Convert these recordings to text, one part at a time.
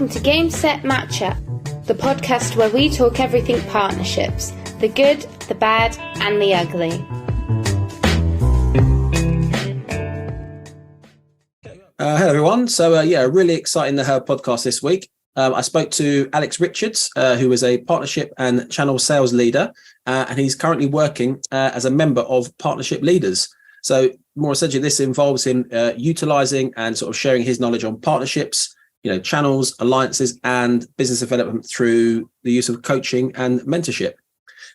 welcome to Game Set Matchup, the podcast where we talk everything partnerships, the good, the bad, and the ugly. Hello, everyone. So, really exciting to have a podcast this week. I spoke to Alex Richards, who is a partnership and channel sales leader, and he's currently working as a member of Partnership Leaders. So, more essentially, this involves him utilizing and sort of sharing his knowledge on partnerships, channels, alliances, and business development through the use of coaching and mentorship.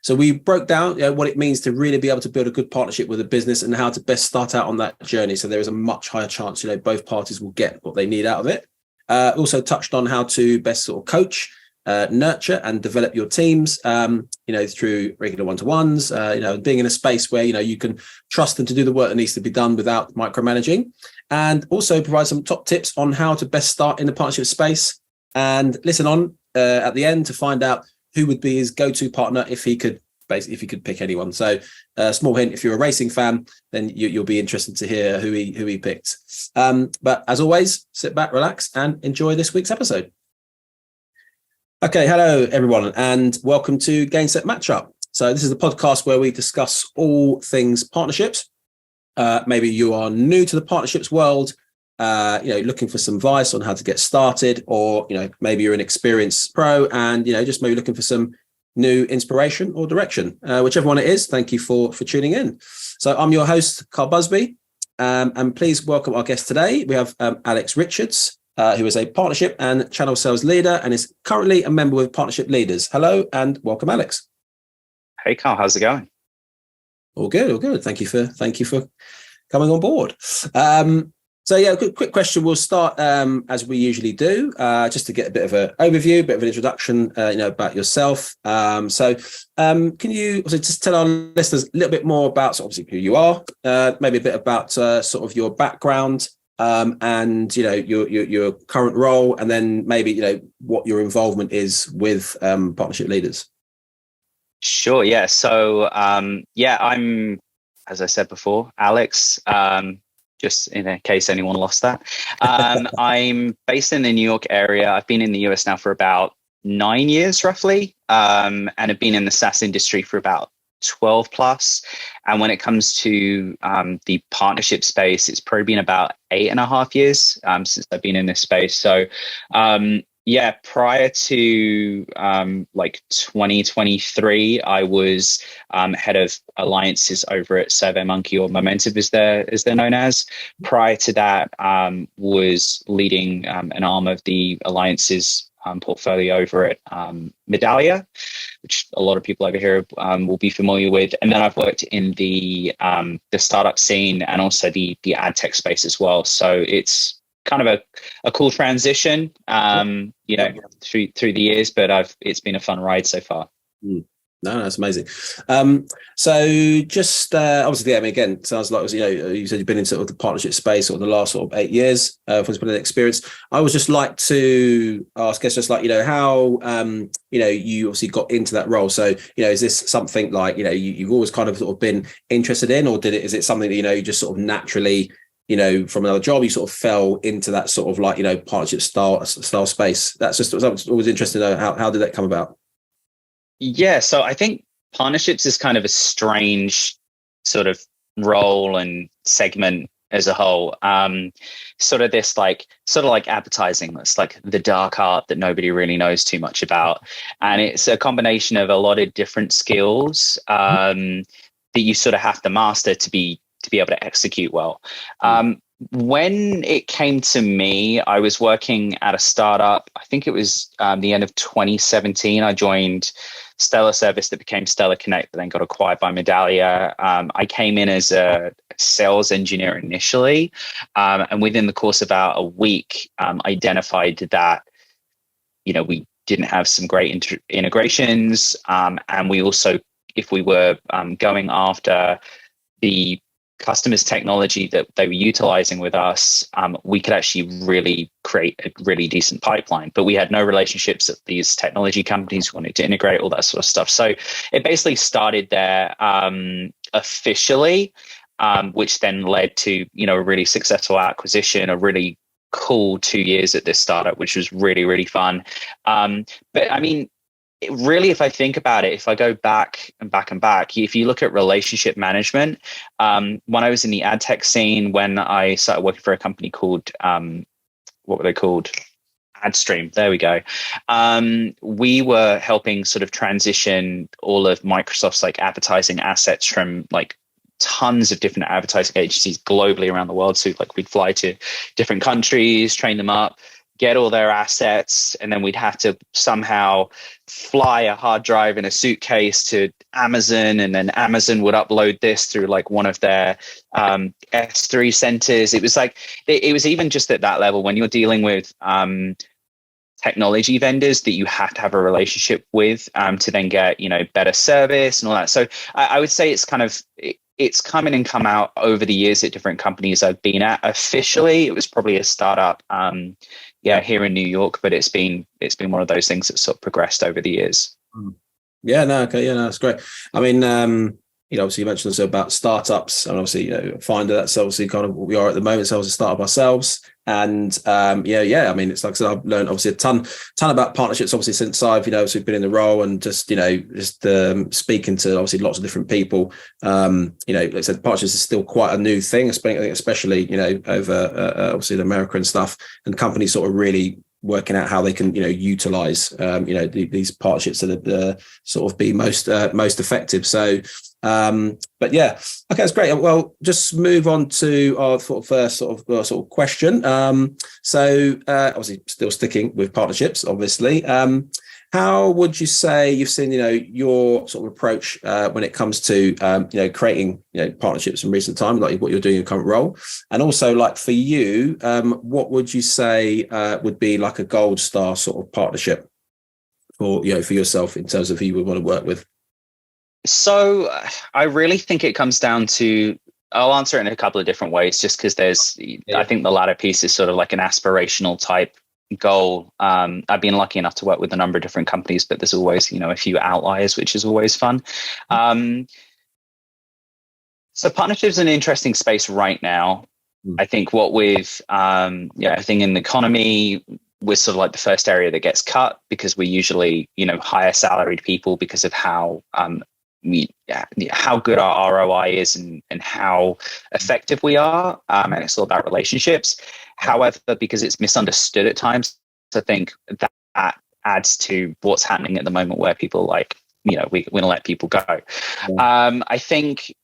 So we broke down what it means to really be able to build a good partnership with a business and how to best start out on that journey. So there is a much higher chance, both parties will get what they need out of it. Also touched on how to best sort of coach, nurture and develop your teams, through regular one-to-ones, being in a space where, you can trust them to do the work that needs to be done without micromanaging, and also provide some top tips on how to best start in the partnership space, and listen on at the end to find out who would be his go-to partner if he could pick anyone. So small hint, if you're a racing fan, then you'll be interested to hear who he picked. But as always, sit back, relax, and enjoy this week's episode. Okay, hello everyone, and welcome to Game Set Matchup. So this is the podcast where we discuss all things partnerships. Maybe you are new to the partnerships world, looking for some advice on how to get started, or maybe you're an experienced pro and just maybe looking for some new inspiration or direction. Whichever one it is, thank you for tuning in. So I'm your host, Carl Busby, and please welcome our guest today. We have Alex Richards, who is a partnership and channel sales leader and is currently a member with Partnership Leaders. Hello and welcome, Alex. Hey, Carl, how's it going? All good. Thank you for coming on board. Quick question. We'll start as we usually do, just to get a bit of an overview, a bit of an introduction, about yourself. Can you also just tell our listeners a little bit more about obviously who you are, maybe a bit about sort of your background, and your current role, and then maybe what your involvement is with Partnership Leaders. Sure. Yeah. So I'm, as I said before, Alex. Just in case anyone lost that. I'm based in the New York area. I've been in the US now for about 9 years, roughly, and have been in the SaaS industry for about 12 plus. And when it comes to the partnership space, it's probably been about 8.5 years since I've been in this space. So prior to 2023, I was head of alliances over at SurveyMonkey, or Momentive as they're known as. Prior to that, was leading an arm of the alliances portfolio over at Medallia, which a lot of people over here will be familiar with. And then I've worked in the startup scene and also the ad tech space as well. So it's kind of a cool transition, through the years, but it's been a fun ride so far. No, that's amazing. So just obviously, again, sounds like you said you've been in sort of the partnership space or the last sort of 8 years for an experience. I would just like to ask, how you obviously got into that role. So is this something like you've always kind of sort of been interested in, or is it something that you just sort of naturally from another job, you sort of fell into that sort of partnership style space? That's just always interesting to know how did that come about? Yeah, so I think partnerships is kind of a strange sort of role and segment as a whole. Sort of like advertising. It's like the dark art that nobody really knows too much about, and it's a combination of a lot of different skills that you sort of have to master to be able to execute well. When it came to me, I was working at a startup. I think it was the end of 2017. I joined Stellar Service that became Stellar Connect, but then got acquired by Medallia. I came in as a sales engineer initially, and within the course of about a week, identified that we didn't have some great integrations, and we also, if we were going after the customers' technology that they were utilizing with us, we could actually really create a really decent pipeline. But we had no relationships at these technology companies who wanted to integrate all that sort of stuff. So it basically started there officially, which then led to a really successful acquisition, a really cool 2 years at this startup, which was really, really fun. But I mean, really, if I think about it, if I go back and back and back, if you look at relationship management, when I was in the ad tech scene, when I started working for a company called, what were they called? AdStream. There we go. We were helping sort of transition all of Microsoft's like advertising assets from like tons of different advertising agencies globally around the world. So like we'd fly to different countries, train them up, get all their assets, and then we'd have to somehow fly a hard drive in a suitcase to Amazon, and then Amazon would upload this through like one of their S3 centers. It was like, it was even just at that level when you're dealing with technology vendors that you have to have a relationship with to then get, you know, better service and all that. So I would say it's kind of, it's come in and come out over the years at different companies I've been at. Officially, it was probably a startup, here in New York, but it's been one of those things that sort of progressed over the years. Yeah, no, okay, yeah, no, that's great. I mean, obviously you mentioned also about startups, and obviously, Finder, that's obviously kind of what we are at the moment. So I was a startup ourselves, and I mean, it's like I said, I've learned obviously a ton about partnerships, obviously since I've obviously been in the role, and just speaking to obviously lots of different people. Like I said, partnerships is still quite a new thing, especially over obviously in America and stuff, and companies sort of really working out how they can utilize these partnerships that sort of be most effective. So but yeah, okay, that's great. Well, just move on to our first sort of question. So obviously still sticking with partnerships, obviously. How would you say you've seen your sort of approach when it comes to creating partnerships in recent time, like what you're doing in your current role? And also, like for you, what would you say would be like a gold star sort of partnership for yourself in terms of who you would want to work with? So I really think it comes down to, I'll answer it in a couple of different ways, just because I think the latter piece is sort of like an aspirational type goal. I've been lucky enough to work with a number of different companies, but there's always, a few outliers, which is always fun. So partnerships is an interesting space right now. I think what with, I think in the economy, we're sort of like the first area that gets cut, because we usually, hire salaried people because of how good our ROI is and how effective we are. And it's all about relationships. However, because it's misunderstood at times, I think that adds to what's happening at the moment, where people like, we're going to let people go. Yeah. I think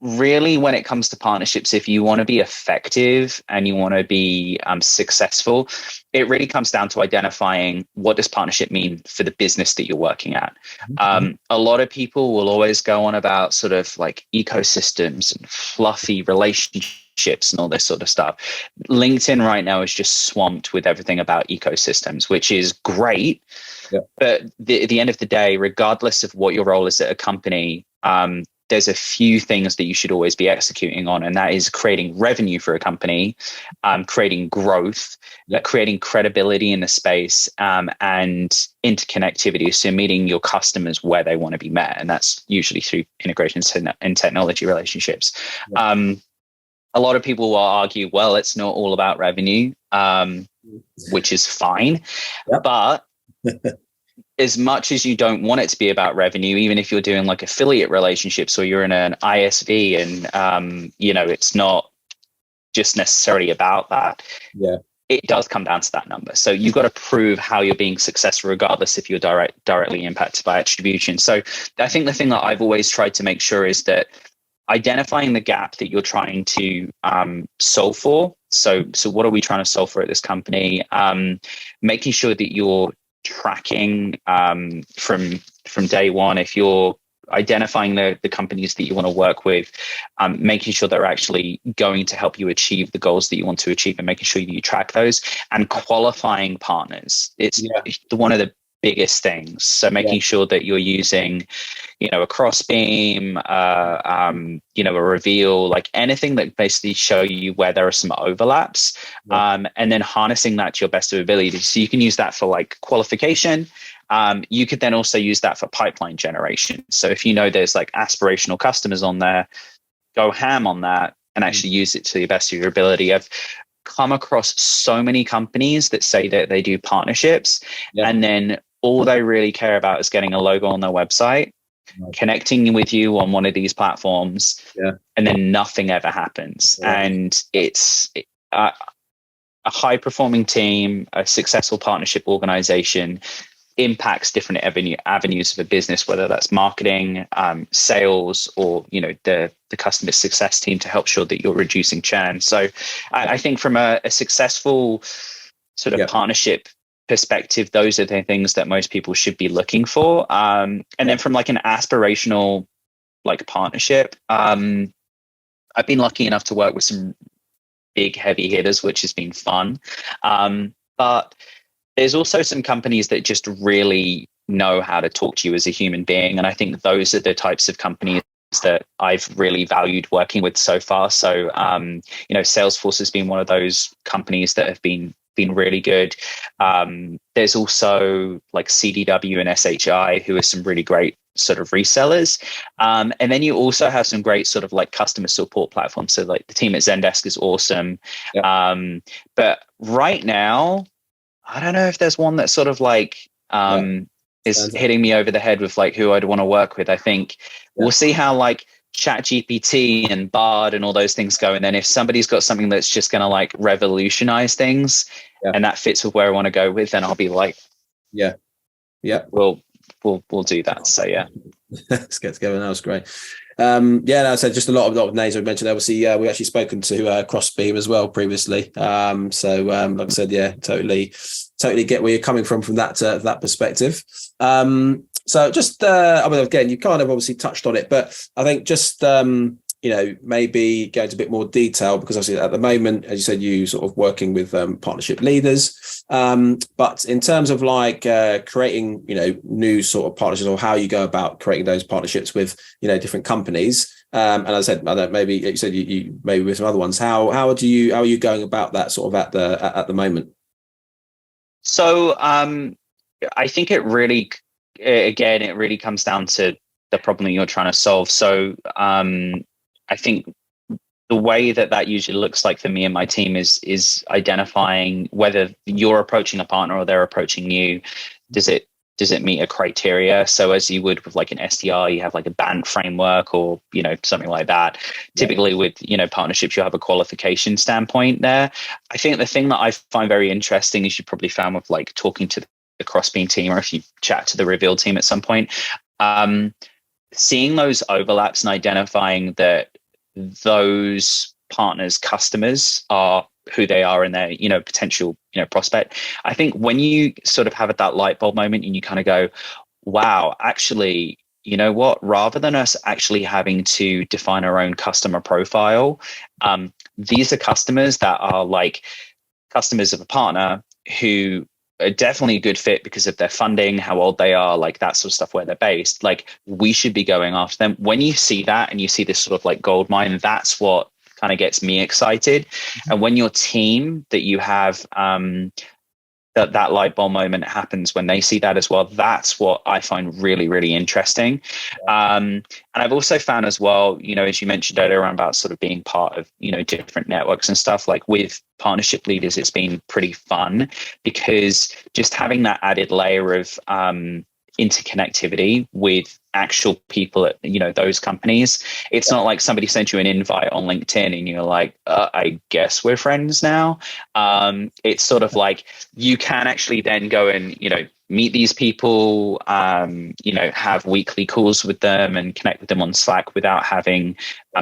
really when it comes to partnerships, if you want to be effective and you want to be successful, it really comes down to identifying what does partnership mean for the business that you're working at. A lot of people will always go on about sort of like ecosystems and fluffy relationships and all this sort of stuff. LinkedIn right now is just swamped with everything about ecosystems, which is great. Yeah. But at the end of the day, regardless of what your role is at a company, there's a few things that you should always be executing on, and that is creating revenue for a company, creating growth, creating credibility in the space, and interconnectivity. So meeting your customers where they want to be met, and that's usually through integrations and technology relationships. Yeah. A lot of people will argue, well, it's not all about revenue, which is fine, but as much as you don't want it to be about revenue, even if you're doing like affiliate relationships or you're in an ISV and, it's not just necessarily about that. Yeah, it does come down to that number. So you've got to prove how you're being successful, regardless if you're directly impacted by attribution. So I think the thing that I've always tried to make sure is that identifying the gap that you're trying to solve for. So what are we trying to solve for at this company? Making sure that you're tracking from day one. If you're identifying the companies that you want to work with, making sure they're actually going to help you achieve the goals that you want to achieve, and making sure you track those, and qualifying partners. It's one of the biggest things. So making sure that you're using, a Crossbeam, a Reveal, like anything that basically show you where there are some overlaps, and then harnessing that to your best of ability. So you can use that for like qualification. You could then also use that for pipeline generation. So if there's like aspirational customers on there, go ham on that and actually use it to the best of your ability. come across so many companies that say that they do partnerships, and then all they really care about is getting a logo on their website, connecting with you on one of these platforms, and then nothing ever happens. And it's a high performing team, a successful partnership organization impacts different avenues of a business, whether that's marketing, sales, or the customer success team to help sure that you're reducing churn. So I think from a successful sort of partnership perspective, those are the things that most people should be looking for. And then from like an aspirational like partnership, I've been lucky enough to work with some big heavy hitters, which has been fun. But there's also some companies that just really know how to talk to you as a human being. And I think those are the types of companies that I've really valued working with so far. So, Salesforce has been one of those companies that have been really good. There's also like CDW and SHI, who are some really great sort of resellers. And then you also have some great sort of like customer support platforms. So like the team at Zendesk is awesome. But right now, I don't know if there's one that sort of like is hitting me over the head with like who I'd want to work with. I think we'll see how like ChatGPT and Bard and all those things go. And then if somebody's got something that's just going to like revolutionize things and that fits with where I want to go with, then I'll be like, we'll do that. So let's get together. That was great. I said just a lot of names we mentioned. Obviously, we actually spoken to Crossbeam as well previously. Like I said, totally get where you're coming from that perspective. So just, again, you kind of obviously touched on it, but I think just, maybe go into a bit more detail, because obviously at the moment, as you said, you sort of working with partnership leaders. But in terms of like creating, new sort of partnerships, or how you go about creating those partnerships with, different companies. And as I said, maybe you said you maybe with some other ones. How are you going about that sort of at the moment? So I think it really comes down to the problem you're trying to solve. So I think the way that usually looks like for me and my team is identifying whether you're approaching a partner or they're approaching you. Does it meet a criteria? So as you would with like an SDR, you have like a band framework or, something like that. Typically with, partnerships, you have a qualification standpoint there. I think the thing that I find very interesting is you probably found with like talking to the Crossbeam team, or if you chat to the Reveal team at some point, seeing those overlaps and identifying that those partners' customers are who they are and their, potential, prospect. I think when you sort of have that light bulb moment and you kind of go, wow, actually, you know what, rather than us actually having to define our own customer profile, these are customers that are like customers of a partner who are definitely a good fit because of their funding, how old they are, like that sort of stuff, where they're based. Like we should be going after them. When you see that and you see this sort of like gold mine, that's what kind of gets me excited. And when your team that you have, that light bulb moment happens when they see that as well, that's what I find really, really interesting. And I've also found as well, as you mentioned earlier about sort of being part of, different networks and stuff, like with partnership leaders, it's been pretty fun because just having that added layer of interconnectivity with actual people at those companies. It's not like somebody sent you an invite on LinkedIn and you're like, I guess we're friends now. It's sort of like you can actually then go and meet these people, have weekly calls with them and connect with them on Slack without having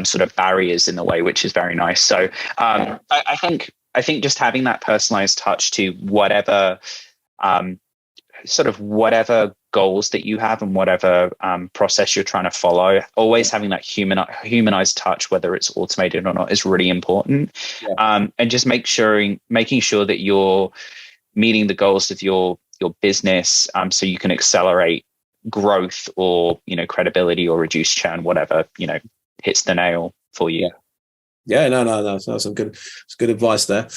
sort of barriers in the way, which is very nice. So I think just having that personalized touch to whatever whatever goals that you have and whatever process you're trying to follow, always having that humanized touch, whether it's automated or not, is really important. And just making sure that you're meeting the goals of your business, so you can accelerate growth or credibility or reduce churn, whatever hits the nail for you. No, that's some good advice there.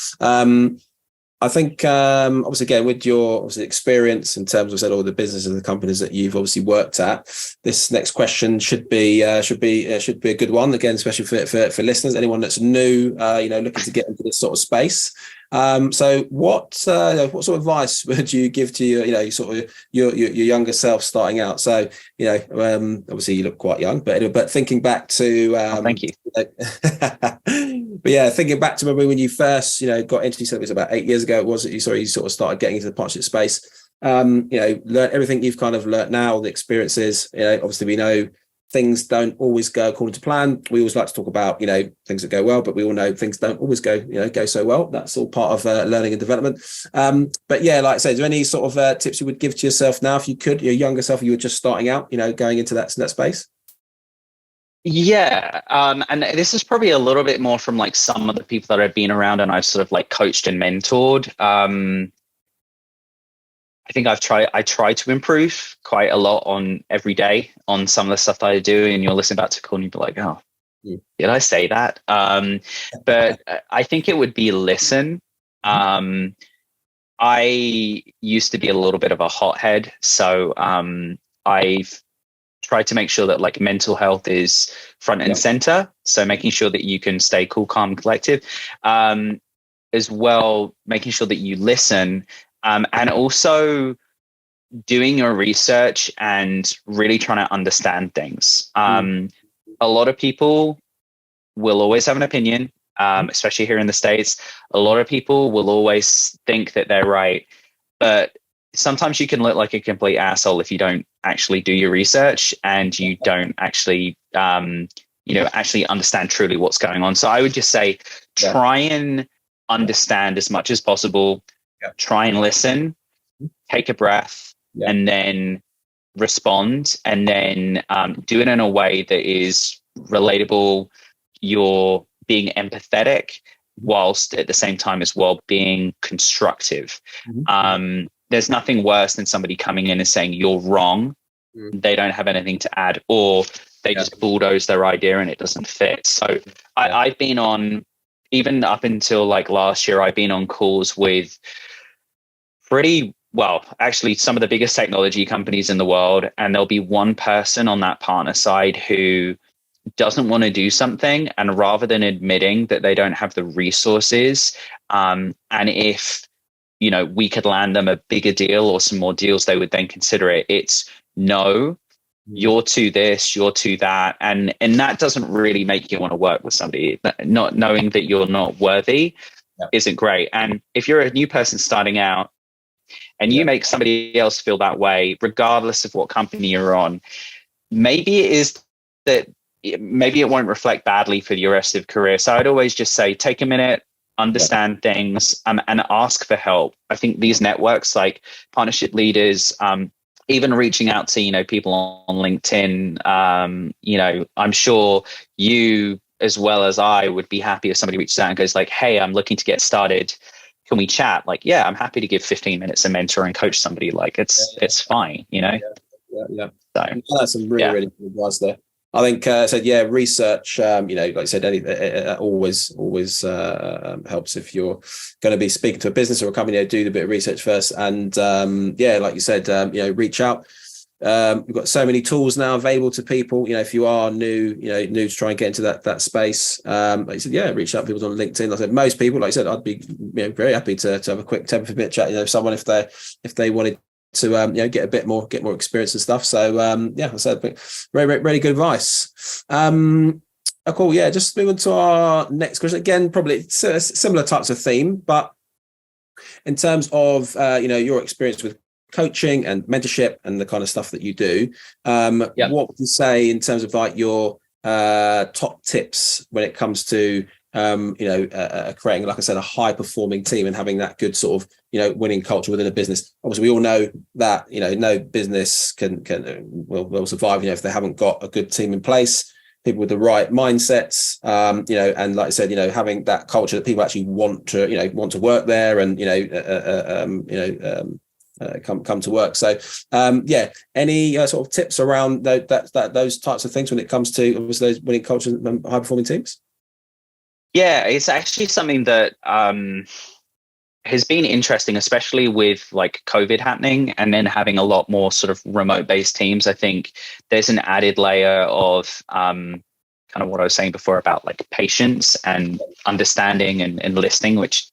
I think obviously again with your obviously experience in terms of said all the businesses and the companies that you've obviously worked at, this next question should be a good one again, especially for listeners, anyone that's new, looking to get into this sort of space. So what sort of advice would you give to your younger self starting out? So obviously you look quite young, but thinking back to thank you. But yeah, thinking back to maybe when you first got into, you said it was about 8 years ago. It was that you sort of started getting into the partnership space. Learn everything you've kind of learnt now, the experiences. Obviously we know things don't always go according to plan. We always like to talk about things that go well, but we all know things don't always go so well. That's all part of learning and development. But yeah, like I say, is there any sort of tips you would give to yourself now, if you could, your younger self, if you were just starting out, going into that space? Yeah. And this is probably a little bit more from like some of the people that I've been around and I've sort of like coached and mentored. I think I try to improve quite a lot on every day on some of the stuff that I do, and you'll listen back to call and you'll be like, oh, did I say that? But I think it would be listen. I used to be a little bit of a hothead. So I've tried to make sure that like mental health is front and center. So making sure that you can stay cool, calm, collective, as well, making sure that you listen, and also doing your research and really trying to understand things. A lot of people will always have an opinion, especially here in the States. A lot of people will always think that they're right, but sometimes you can look like a complete asshole if you don't actually do your research and you don't actually, actually understand truly what's going on. So I would just say, try and understand as much as possible. Try and listen, take a breath, and then respond, and then do it in a way that is relatable. You're being empathetic whilst at the same time as well being constructive. There's nothing worse than somebody coming in and saying you're wrong. They don't have anything to add, or they just bulldoze their idea and it doesn't fit. So I've been on, even up until like last year, I've been on calls with actually some of the biggest technology companies in the world, and there'll be one person on that partner side who doesn't want to do something, and rather than admitting that they don't have the resources, and if we could land them a bigger deal or some more deals, they would then consider it. It's no, you're to this, you're to that, and that doesn't really make you want to work with somebody. Not knowing that you're not worthy isn't great. And if you're a new person starting out and you make somebody else feel that way, regardless of what company you're on, maybe it is that maybe it won't reflect badly for your rest of career. So I'd always just say, take a minute, understand things, and ask for help. I think these networks like partnership leaders, even reaching out to people on LinkedIn, I'm sure you as well as I would be happy if somebody reaches out and goes like, hey, I'm looking to get started, can we chat? Like, yeah, I'm happy to give 15 minutes and mentor and coach somebody. Like it's fine. So that's some really good advice there. I think research. Like I said, always helps if you're going to be speaking to a business or a company. Do the bit of research first, and like you said, reach out. We've got so many tools now available to people. If you are new to try and get into that space, like you said, reach out to people on LinkedIn. Like I said, most people, like I said, I'd be very happy to have a quick 10-minute chat. Someone if they wanted to get a bit more experience and stuff. So I said, really good advice. Cool. Yeah, just moving to our next question. Again, probably similar types of theme, but in terms of your experience with coaching and mentorship and the kind of stuff that you do, what would you say in terms of like your top tips when it comes to creating, like I said, a high performing team and having that good sort of winning culture within a business? Obviously, we all know that no business will survive if they haven't got a good team in place, people with the right mindsets, and like I said, having that culture that people actually want to work there and come to work. So any sort of tips around those types of things when it comes to obviously those winning cultures and high performing teams? Yeah, it's actually something that has been interesting, especially with like COVID happening and then having a lot more sort of remote based teams. I think there's an added layer of kind of what I was saying before about like patience and understanding and listening, which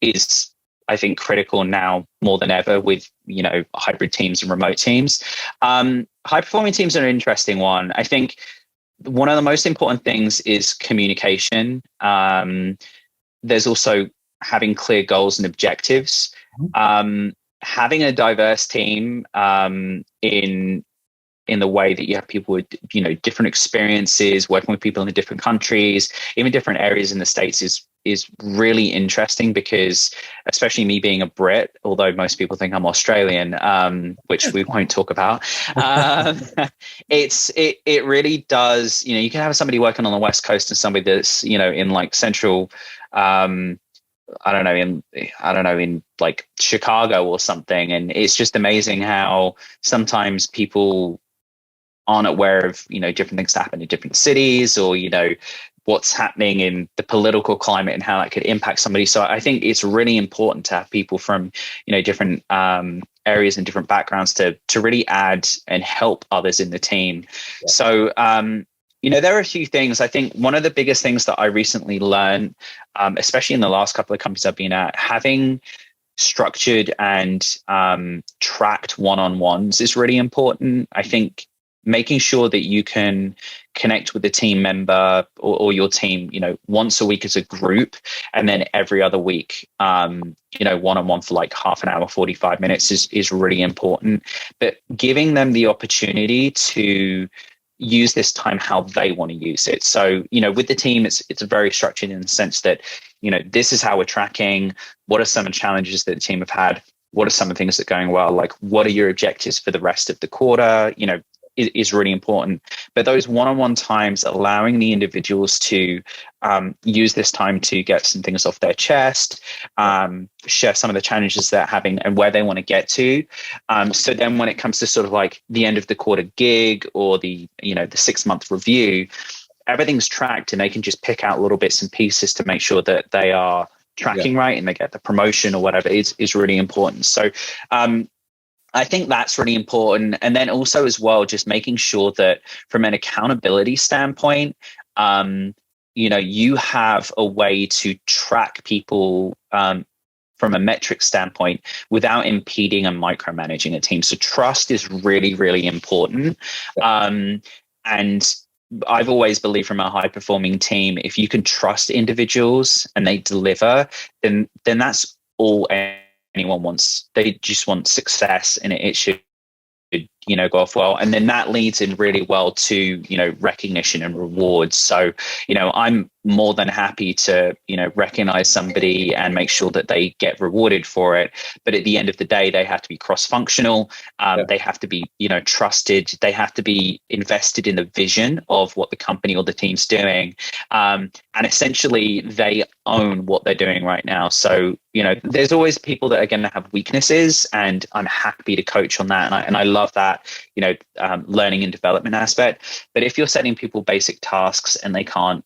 is, I think, critical now more than ever with, hybrid teams and remote teams. High performing teams are an interesting one. I think one of the most important things is communication. There's also having clear goals and objectives. Having a diverse team in the way that you have people with, different experiences, working with people in different countries, even different areas in the States is really interesting, because especially me being a Brit, although most people think I'm Australian, which we won't talk about, it really does, you can have somebody working on the West Coast and somebody that's, in like central, in like Chicago or something. And it's just amazing how sometimes people aren't aware of, different things that happen in different cities, or, what's happening in the political climate and how that could impact somebody. So I think it's really important to have people from, different areas and different backgrounds to really add and help others in the team. Yeah. So, there are a few things. I think one of the biggest things that I recently learned, especially in the last couple of companies I've been at, having structured and tracked one-on-ones is really important. I think making sure that you can connect with a team member or your team, once a week as a group, and then every other week, one-on-one for like half an hour, 45 minutes is really important. But giving them the opportunity to use this time how they want to use it. So, with the team, it's very structured in the sense that, this is how we're tracking. What are some of the challenges that the team have had? What are some of the things that are going well? Like, what are your objectives for the rest of the quarter? Is really important. But those one-on-one times, allowing the individuals to use this time to get some things off their chest, share some of the challenges they're having and where they want to get to. So then when it comes to sort of like the end of the quarter gig or the 6-month review, everything's tracked and they can just pick out little bits and pieces to make sure that they are tracking right and they get the promotion or whatever is really important. So I think that's really important. And then also as well, just making sure that from an accountability standpoint, you have a way to track people from a metric standpoint without impeding and micromanaging a team. So trust is really, really important. And I've always believed from a high performing team, if you can trust individuals and they deliver, then that's all anyone wants. They just want success, and it should go off well. And then that leads in really well to recognition and rewards. So I'm more than happy to recognize somebody and make sure that they get rewarded for it. But at the end of the day, they have to be cross-functional. They have to be trusted. They have to be invested in the vision of what the company or the team's doing, and essentially they own what they're doing right now. So there's always people that are going to have weaknesses, and I'm happy to coach on that, and I love that learning and development aspect. But if you're setting people basic tasks and they can't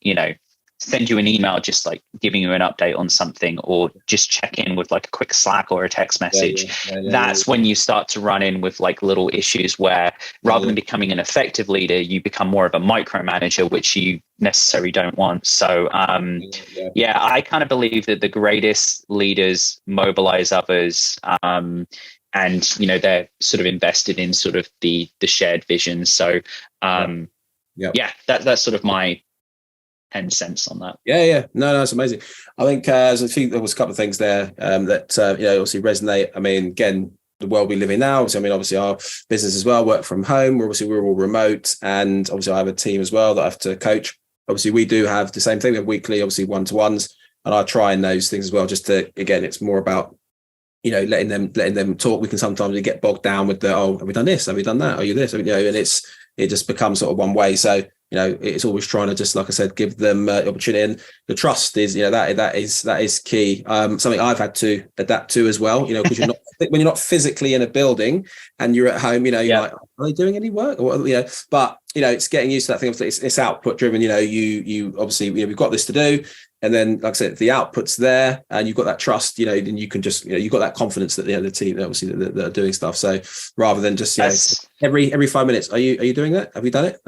send you an email just like giving you an update on something, or just check in with like a quick Slack or a text message, that's when you start to run in with like little issues where rather than becoming an effective leader, you become more of a micromanager, which you necessarily don't want. So I kind of believe that the greatest leaders mobilize others, and they're sort of invested in sort of the shared vision. So that's sort of my 10 cents on that. No, it's amazing. I think I think there was a couple of things there that obviously resonate. I mean, again, the world we live in now. So, I mean, obviously our business as well, work from home. We're all remote, and obviously I have a team as well that I have to coach. Obviously, we do have the same thing. We have weekly, obviously one-to-ones, and I try in those things as well. Just to, again, it's more about letting them talk. We can sometimes get bogged down with the have we done this? Have we done that? Are you this? And it just becomes sort of one way. So it's always trying to, just like I said, give them the opportunity, and the trust is that is key. Something I've had to adapt to as well. Because when you're not physically in a building and you're at home, you're like, are they doing any work? Or but it's getting used to that thing. It's output driven. You obviously we've got this to do. and then, like I said, the output's there, and you've got that trust, then you can just, you've got that confidence that the team, obviously, that are doing stuff. So rather than just, every 5 minutes, are you doing that? Have you done it?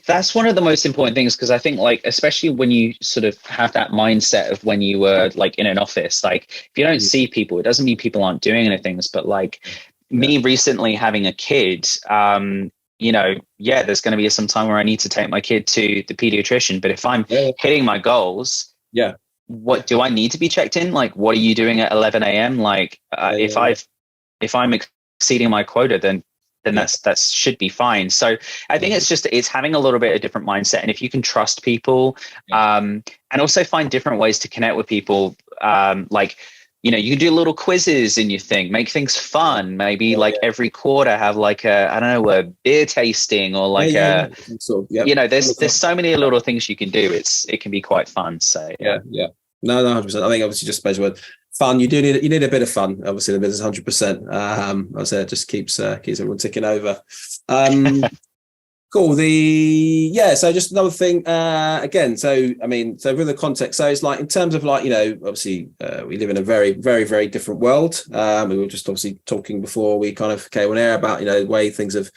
That's one of the most important things, because I think, like, especially when you sort of have that mindset of when you were like in an office, like if you don't see people, it doesn't mean people aren't doing anything. But like me recently having a kid, there's going to be some time where I need to take my kid to the pediatrician. But if I'm hitting my goals, what do I need to be checked in? Like, what are you doing at 11 a.m.? Like, if I'm exceeding my quota, then that should be fine. So I think it's having a little bit of different mindset. And if you can trust people, and also find different ways to connect with people, you can do little quizzes in your thing, make things fun. Maybe every quarter have like a beer tasting, or like there's so many little things you can do. It can be quite fun. So no, 100%. I think obviously just space word fun. You need a bit of fun, obviously, in the business, 100%. I say it just keeps everyone ticking over. Cool. So just another thing, again, so with the context, so it's like, in terms of like, obviously we live in a very, very, very different world. We were just obviously talking before we kind of came on air about, the way things have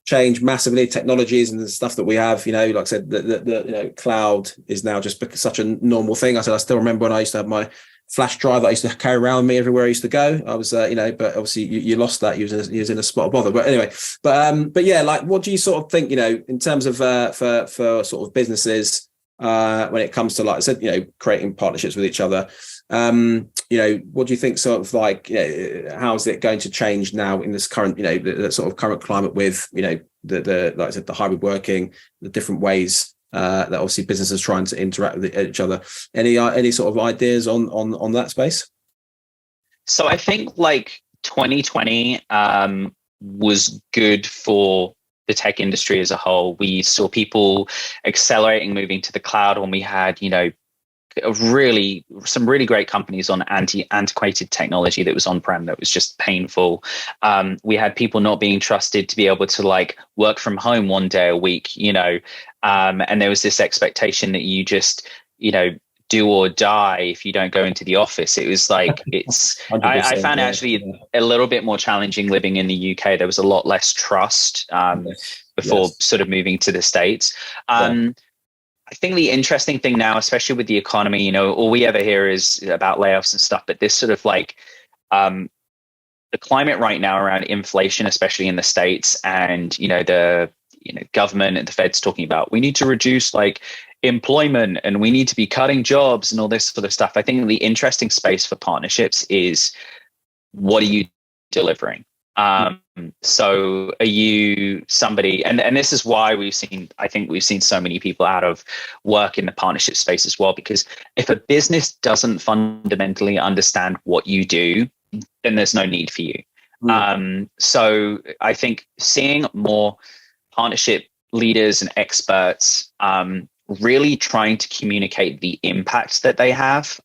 changed massively, technologies and the stuff that we have, like I said, the cloud is now just such a normal thing. I still remember when I used to have my flash drive that I used to carry around with me everywhere I used to go. I was, but obviously you lost that. You was in a spot of bother. But anyway, but yeah, like, what do you sort of think, in terms of for sort of businesses, when it comes to, like I said, creating partnerships with each other? What do you think, sort of like, how is it going to change now in this current, the sort of current climate with, the like I said, the hybrid working, the different ways that obviously businesses trying to interact with each other? Any sort of ideas on that space? So I think like 2020 was good for the tech industry as a whole. We saw people accelerating, moving to the cloud, when we had, some really great companies on antiquated technology that was on-prem, that was just painful. We had people not being trusted to be able to like work from home one day a week, and there was this expectation that you just, do or die if you don't go into the office. It was like, I found it actually a little bit more challenging living in the UK. There was a lot less trust before sort of moving to the States. I think the interesting thing now, especially with the economy, all we ever hear is about layoffs and stuff, but this sort of like the climate right now around inflation, especially in the States, and the government and the Fed's talking about, we need to reduce like employment and we need to be cutting jobs and all this sort of stuff. I think the interesting space for partnerships is, what are you delivering? So are you somebody, and this is why I think we've seen so many people out of work in the partnership space as well, because if a business doesn't fundamentally understand what you do, then there's no need for you. So I think seeing more partnership leaders and experts really trying to communicate the impact that they have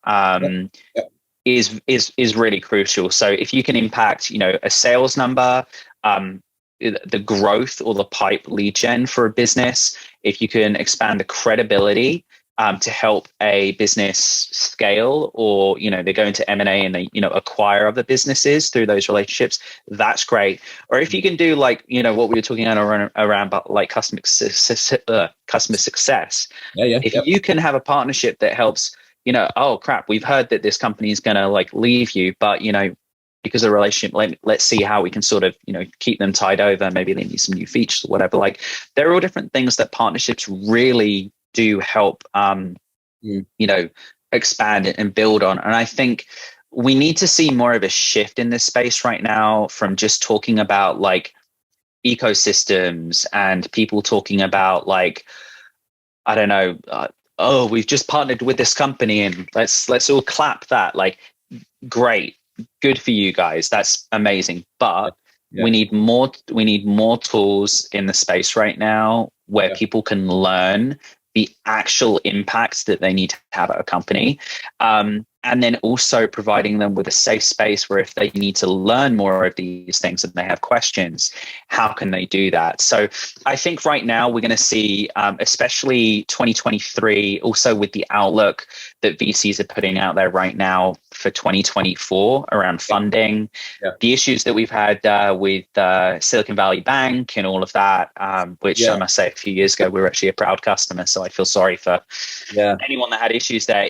is really crucial. So if you can impact, a sales number, the growth or the pipe lead gen for a business, if you can expand the credibility to help a business scale, or they go into M&A and they acquire other businesses through those relationships, that's great. Or if you can do like what we were talking around about like customer success. If you can have a partnership that helps, oh crap, we've heard that this company is going to like leave you, but because of the relationship, let's see how we can sort of keep them tied over. Maybe they need some new features or whatever. Like, there are all different things that partnerships really do help expand and build on. And I think we need to see more of a shift in this space right now, from just talking about like ecosystems and people talking about like, I don't know, oh, we've just partnered with this company and let's all clap that. Like, great, good for you guys, that's amazing. But we need more tools in the space right now where people can learn the actual impact that they need to have at a company. And then also providing them with a safe space where if they need to learn more of these things and they have questions, how can they do that? So I think right now we're going to see, especially 2023, also with the outlook that VCs are putting out there right now for 2024 around funding, the issues that we've had with Silicon Valley Bank and all of that, which I must say a few years ago, we were actually a proud customer. So I feel sorry for anyone that had issues there.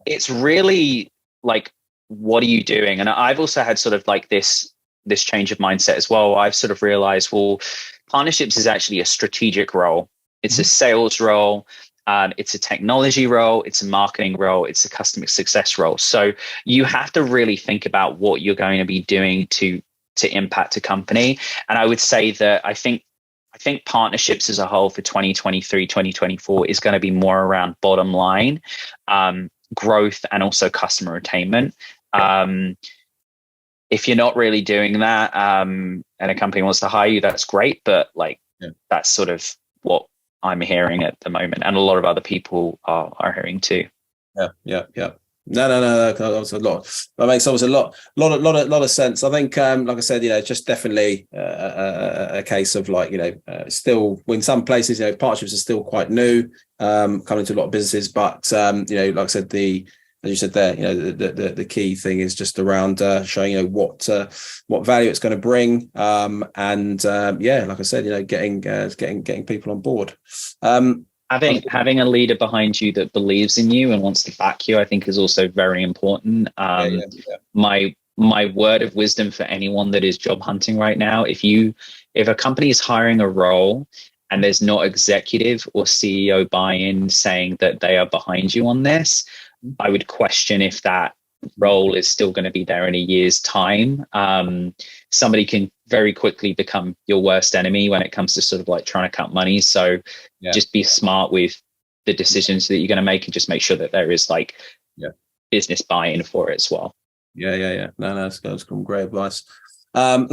It's really like, what are you doing? And I've also had sort of like this change of mindset as well. I've sort of realized, well, partnerships is actually a strategic role. It's a sales role. It's a technology role. It's a marketing role. It's a customer success role. So you have to really think about what you're going to be doing to impact a company. And I would say that I think partnerships as a whole for 2023, 2024 is going to be more around bottom line, growth, and also customer attainment. If you're not really doing that, and a company wants to hire you, that's great. But that's sort of what I'm hearing at the moment, and a lot of other people are hearing too. Yeah. No. That's a lot. That makes almost a lot of sense. I think, like I said, it's just definitely a case of still in some places, partnerships are still quite new, coming to a lot of businesses. But like I said, as you said there, the key thing is just around showing what value it's going to bring, and like I said, getting people on board. Having a leader behind you that believes in you and wants to back you, I think, is also very important. My word of wisdom for anyone that is job hunting right now: if a company is hiring a role and there's not executive or CEO buy-in saying that they are behind you on this, I would question if that role is still going to be there in a year's time. Somebody can very quickly become your worst enemy when it comes to sort of like trying to cut money. So just be smart with the decisions that you're going to make, and just make sure that there is business buy-in for it as well. No, that's great advice.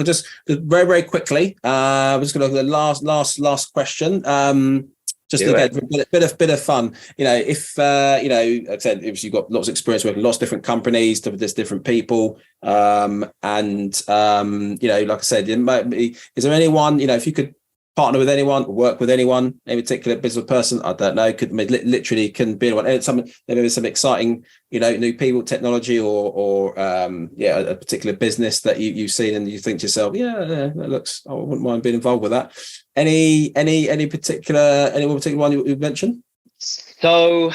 Just very, very quickly, I'm just going to look at the last question. Just again, a bit of fun. If like I said, if you've got lots of experience working with lots of different companies, there's different people, and like I said, is there anyone, if you could partner with anyone, work with anyone, any particular business person, I don't know, could literally can be anyone. Maybe some exciting, new people, technology, or a particular business that you've seen and you think to yourself, that looks, I wouldn't mind being involved with that. Anyone particular one you mentioned? So,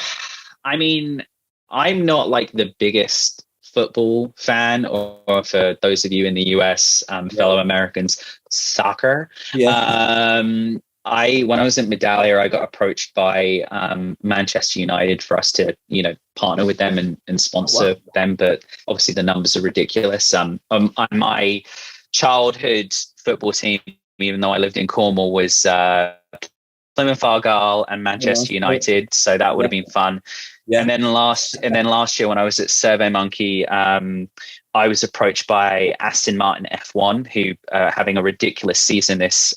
I mean, I'm not like the biggest football fan, or for those of you in the US, fellow Americans, soccer. When I was at Medallia, I got approached by Manchester United for us to partner with them and sponsor them, but obviously the numbers are ridiculous. On my childhood football team, even though I lived in Cornwall, was Plymouth Argyle and Manchester United, so that would have been fun. And then last year, when I was at SurveyMonkey, I was approached by Aston Martin F1, who are having a ridiculous season this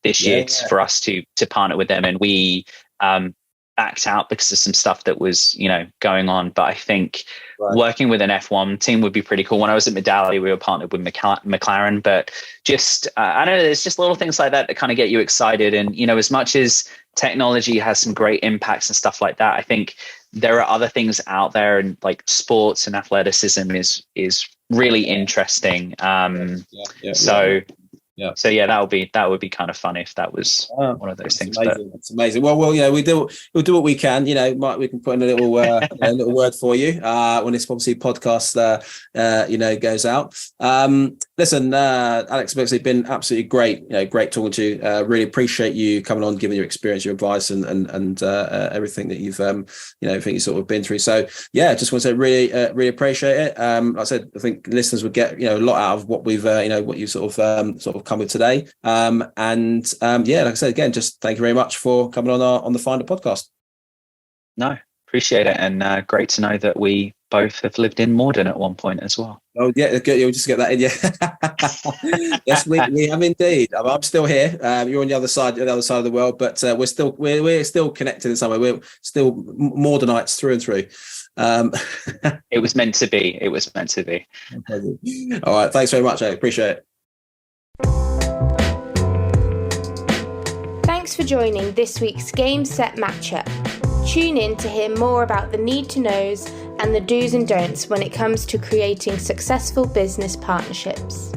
year, for us to partner with them, and we backed out because of some stuff that was going on. But I think working with an F1 team would be pretty cool. When I was at Medallia, we were partnered with McLaren, but just I don't know, there's just little things like that kind of get you excited. And as much as technology has some great impacts and stuff like that, I think there are other things out there, and like sports and athleticism is really interesting. So that would be kind of fun if that was one of those things. Amazing. It's amazing. Well, we'll do what we can. We can put in a little a little word for you when this obviously podcast goes out. Listen, Alex, it's been absolutely great. Great talking to you. Really appreciate you coming on, giving your experience, your advice, and everything that you've everything you sort of been through. So just want to say really appreciate it. Like I said, I think listeners would get a lot out of what we've what you sort of come with today. Like I said, again, just thank you very much for coming on the Finder podcast. No, appreciate it, and great to know that we both have lived in Morden at one point as well. Oh yeah, you'll just get that in. Yeah, yes, we have indeed. I'm still here. You're on the other side of the world, but we're still connected in some way. We're still Mordenites through and through. It was meant to be. It was meant to be. All right, thanks very much. I appreciate it. Thanks for joining this week's Game Set Matchup. Tune in to hear more about the need to knows and the do's and don'ts when it comes to creating successful business partnerships.